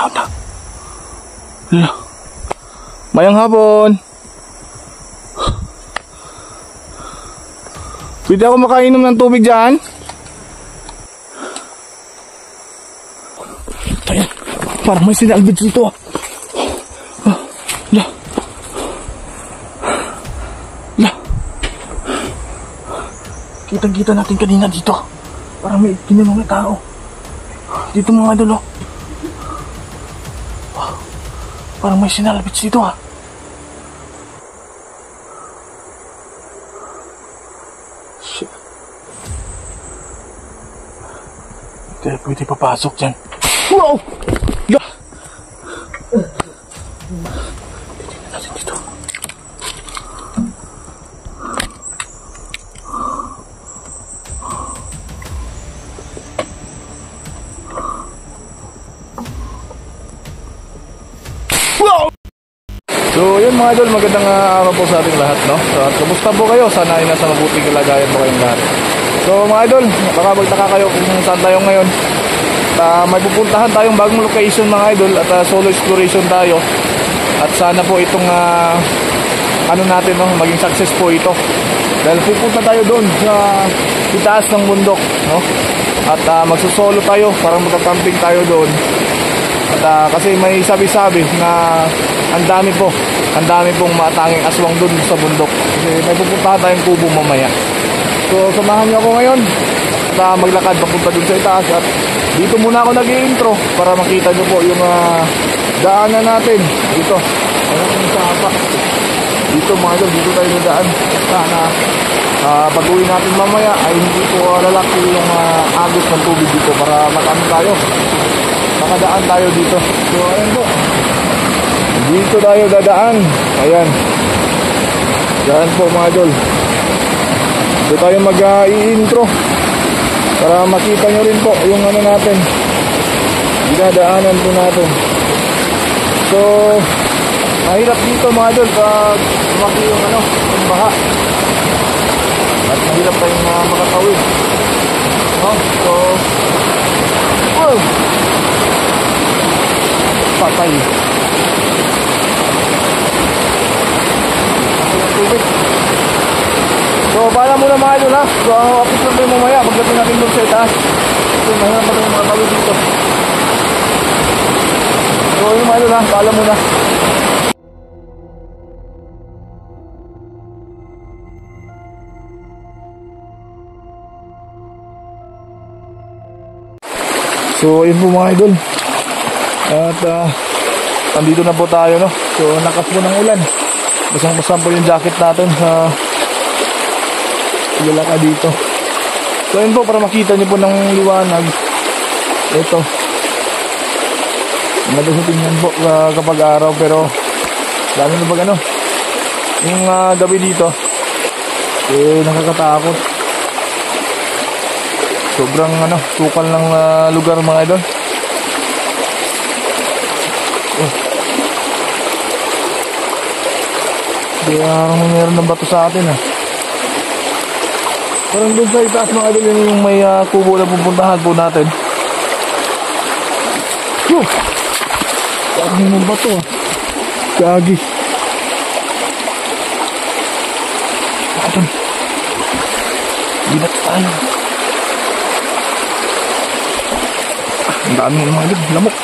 takot na. Mayang hapon. Pwede ako makainom ng tubig dyan? Tayo, parang may sinalbid dito. Kitang-kita natin kanina dito. Parang may kinulong na tao. Dito mga idol, oh. Parang may sinalbid dito, ah. Shit. Hindi pwede papasok dyan. Wow! Yeah! Tingnan natin dito. So yun mga idol, magandang araw po sa ating lahat, no? So, at kumusta po kayo? Sana ay nasa mabuting kalagayan po kayong lahat. So mga idol, baka magtaka kayo kung saan tayo ngayon. May pupuntahan tayong bagong location mga idol at solo exploration tayo. At sana po itong ano natin, no? Maging success po ito. Dahil pupunta tayo doon sa itaas ng bundok, no? At magsusolo tayo, parang magka-camping tayo doon. At kasi may sabi-sabi na ang dami pong matanging aswang dun sa bundok. Kasi may pupuntahan tayong kubo mamaya. So samahan niyo ako ngayon at maglakad papunta dun sa itaas. At dito muna ako nag-i-intro para makita niyo po yung daanan natin. Dito, ayun sa hapa. Dito mga idol, dito tayo nadaan. Sana pag-uwi natin mamaya ay hindi po lalaki yung agos ng tubig dito para makadaan tayo dito. So ayun po, dito tayo dadaan. Ayan, daan po mga idol. Dito tayo mag-i-intro para makita nyo rin po yung ano natin, dinadaanan po natin. So mahirap dito mga idol pag lumaki yung yung baha. At mahirap tayong makatawid, no? So patay. So pala muna mga idol, ha. So ang office lang tayo mamaya pagdating natin doon sa itaas. So mahirap pa tayong makatawid dito. So yun mga idol, ha. Pala muna. So yun po mga idol. At andito na po tayo, no? So nakas po ng ulan. Basang-basang po yung jacket natin sa ilalaka dito. So yun po, para makita nyo po ng liwanag. Ito, madalas tingnan po kapag araw, pero lalo na pag yung gabi dito, nakakatakot. Sobrang sukal ng lugar mga idol. Kaya meron ng bato sa atin, ha. Parang doon sa itaas mga idol, yun yung may kubo na pupuntahan po natin. Parang yung bato, ha. Gagi. Aton. Binat tayo. Ang dami mga idol, lamok.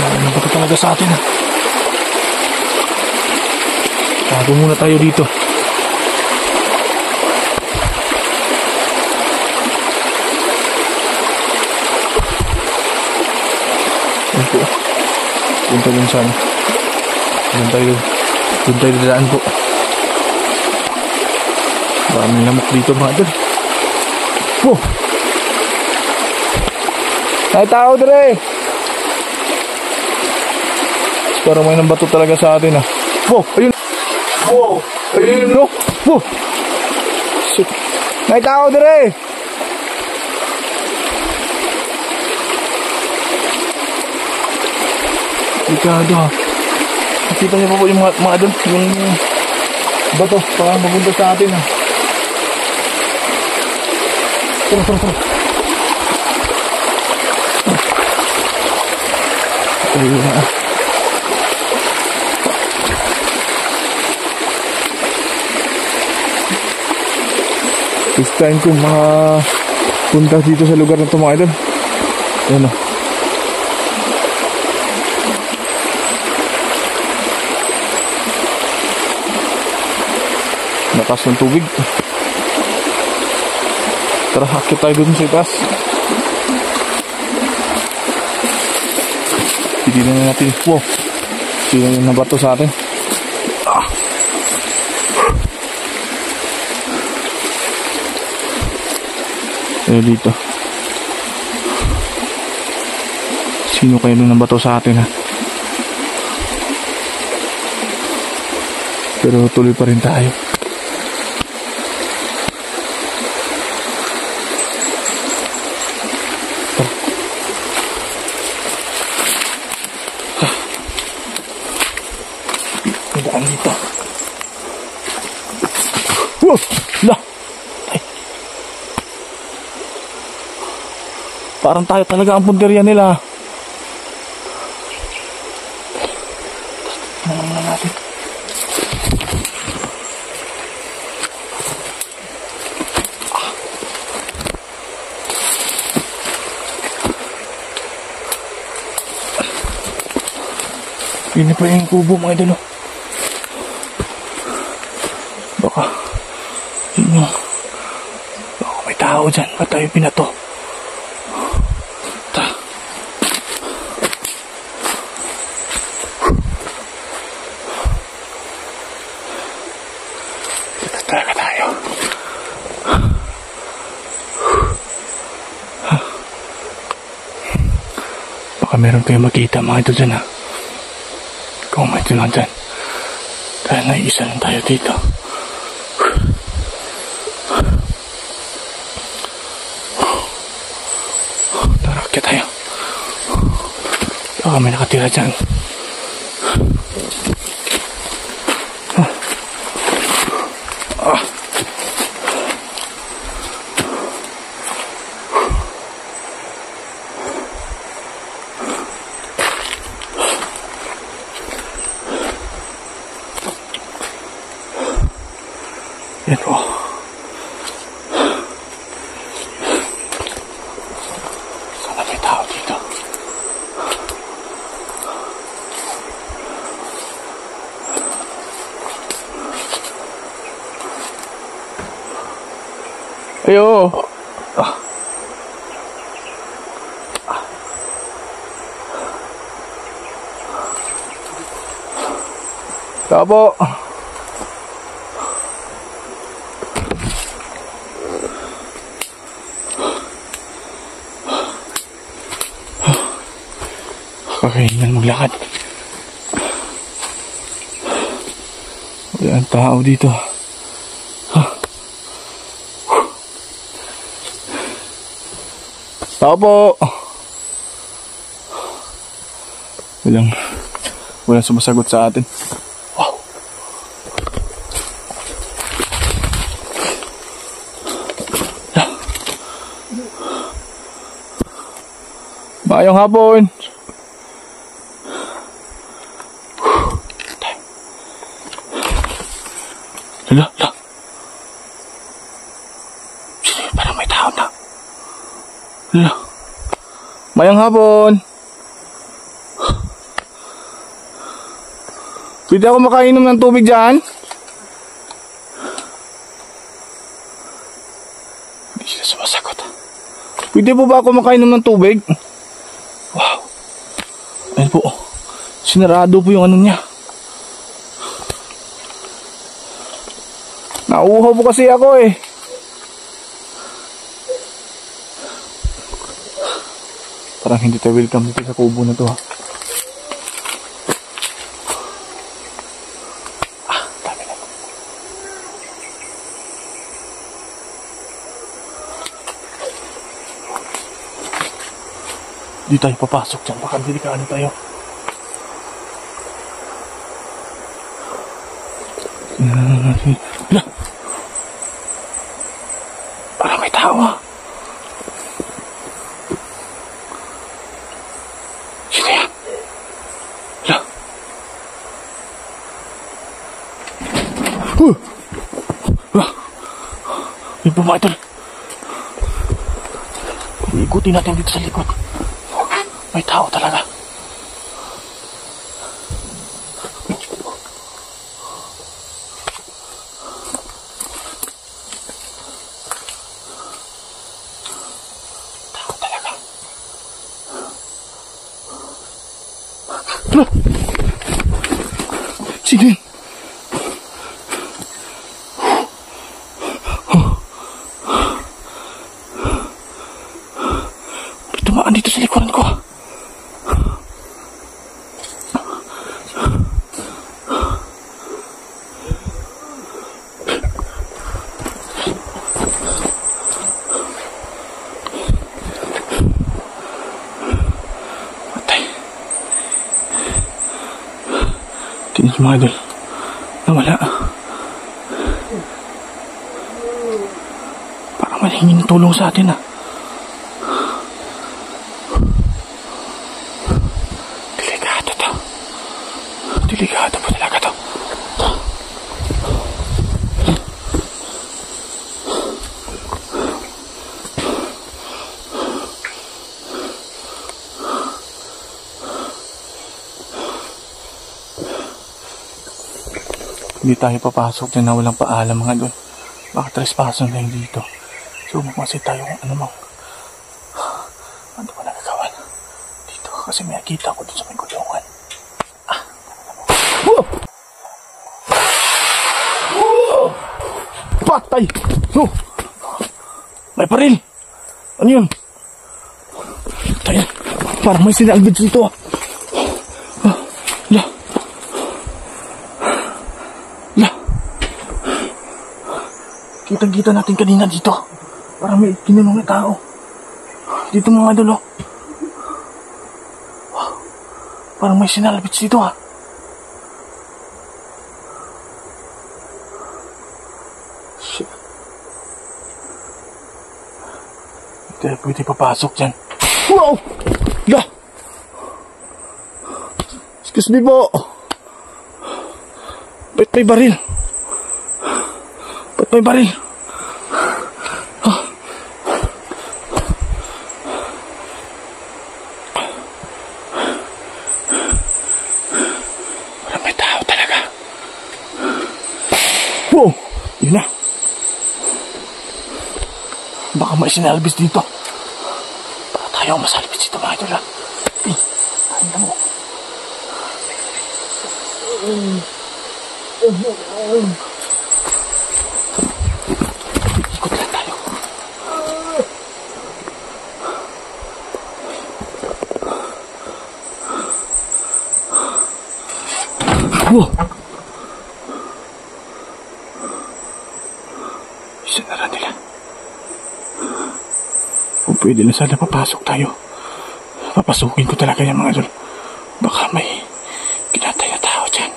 Ano ba ito talaga sa atin, ha? Tago muna tayo dito. Ayan po. Punta dun sana. Doon tayo dadaan po. Maraming lamok dito mga idol. Oh! Ay tao dire! Parang may nambato talaga sa atin, ha. Oh! Ayun! Oh! Ayun, no? Oh! Shit! Ay tao dire! Delikado, ha. Kita niyo po yung mga doon, yung bato, parang mapunta sa atin ah. Tara. Ayun na. First time kong punta dito sa lugar na ito mga idol. Ayan o. Lakas ng tubig. Tara, akit tayo dun sa itaas. Titignan na natin. Wow, sino yung nabato sa atin. Dito. Sino kayo nung nabato sa atin ha? Pero tuloy pa rin tayo. May daan dito. Wow! La! Parang tayo talaga ang punteriya nila. Ano naman natin? Ini pa yung kubo mga idol. Baka yun yung baka may tao dyan. Ba't tayo pinato? Talaga tayo. Baka meron kayong makita mga ito dyan ha. Kung may ito lang dyan. Dahil naiisa lang tayo dito. Tara, kaya tayo. Baka may nakatira dyan. Yan po. Sana may tao dito. Ayo. Tapo. Kakahingan maglakad. Wala ang tao dito. Tao po. Walang sumasagot sa atin. Wow. Maayong hapon. Hala. Sino yun? Parang may tao na. Hala. Mayang hapon. Pwede ako makainom ng tubig dyan? Hindi sila sumasagot. Pwede po ba ako makainom ng tubig? Wow. Ayun po. Sinarado po yung ano niya. Nauuhaw po kasi ako eh. Parang hindi tayo welcome dito sa kubo na to ha. Dami na. Di tayo papasok dyan. Baka delikado tayo. Hala. Parang may tao ah. Sino yan? Hala. May po mga idol. Ikutin natin dito sa likod. May tao talaga. Tao talaga. Ano? Sino yun? May tumaan dito sa likuran ko. Tingnan mga idol. Nawala. Parang malingin ng tulong sa atin ah. Delikado to. Delikado po talaga to. Hindi tayo papasok dyan na walang paalam mga idol. Baka trespasan lang dito. So magmasid tayo kung ano mang ano ba nagagawa dito. Kasi may nakita ko dun sa may kulungan. Wow! Wow! Patay! No! May paril! Ano yun? Tayo. Parang may sinalbid dito ah. Kitang-kita natin kanina dito. Parang may kinunong na tao. Dito mga idol, oh. Wow. Parang may sinalbits dito, ah. Shit. Hindi pwede papasok dyan. Wow! Yeah! Excuse me po. Ba't may baril? Ba't may baril? Parang may tao talaga. Wow! Yun na. Baka may sinalbis dito. Baka tayo masalbis dito mga idol ah. Ano mo? Ikot lang tayo. Wow! Isinara nila. Kung pwede na sana papasok tayo. Papasukin ko talaga yung mga idol. Baka may kinatay na tao dyan.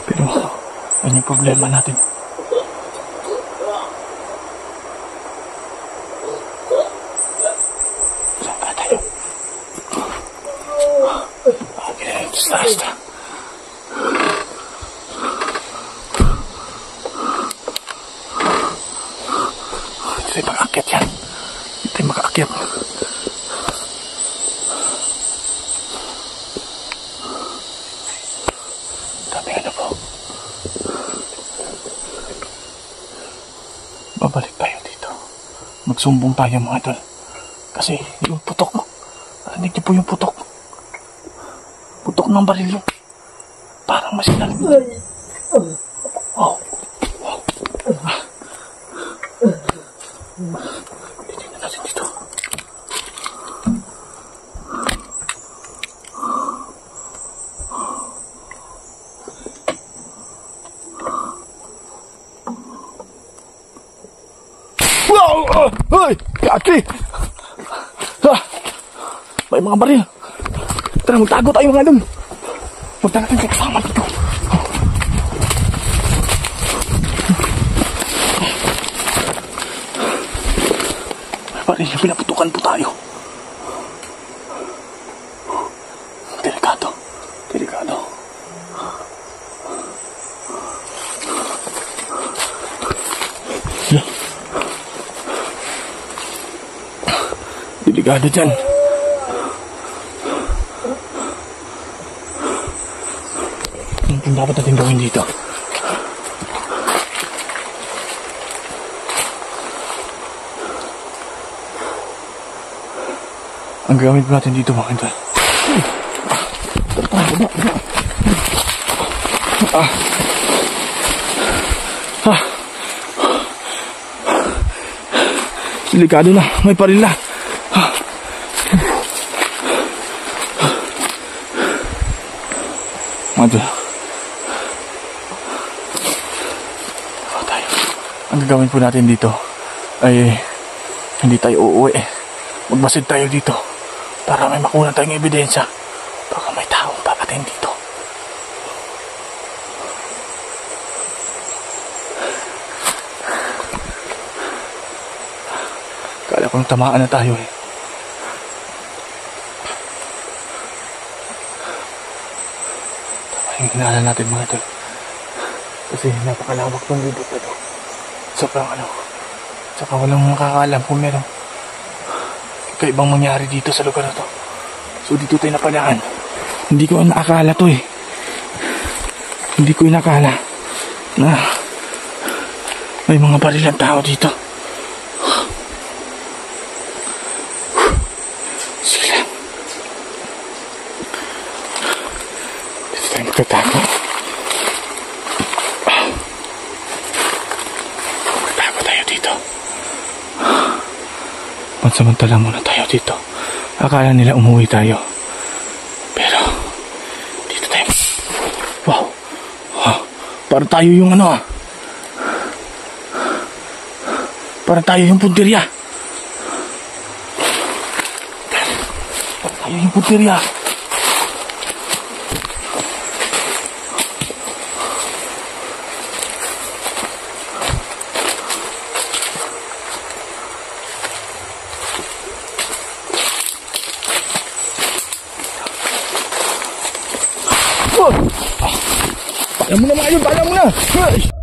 Pero ano yung problema natin? Saan ba tayo? Okay, basta. Hindi tayo makaakyat yan. Hindi tayo makaakyat. Dami ano po. Babalik tayo dito. Magsumbong tayo mga idol. Kasi yung putok mo. Narinig niyo po yung putok. Putok ng baril yun. Parang masinal. Wow. Wow. Titignan natin dito. Wow! Hoy! Kaki! May mga baril. Tara, magtago tayo mga idol. Huwag na natin kasama dito. Parang pinaputukan po tayo. Delikado. Delikado. Delikado dyan. Ano dapat natin gawin dito? Ang gawin po natin dito mga idol. Delikado na, may parila. Mga tayo. Ang gagawin po natin dito ay hindi tayo uuwi. Magmasid tayo dito para may makuha tayong ebidensya. Baka may taong papatayin dito. Kala kong tamaan na tayo eh. Tama yung hinala natin mga ito. Kasi napakalawak ng libot na ito. Sobrang saka walang makakaalam kung meron kaibang mangyari dito sa lugar na to. So dito tayo napadaan. Hindi ko nakakala to eh. Hindi ko inakala na may mga barilang tao dito. Sige lang. Dito tayo magtatago. Magtago tayo dito. Pansamantala muna tayo dito. Akala nila umuwi tayo. Pero dito tayo. Wow. Para tayo yung para tayo yung punteriya. Para tayo yung punteriya. Pala mo na mga idol, pala mo na!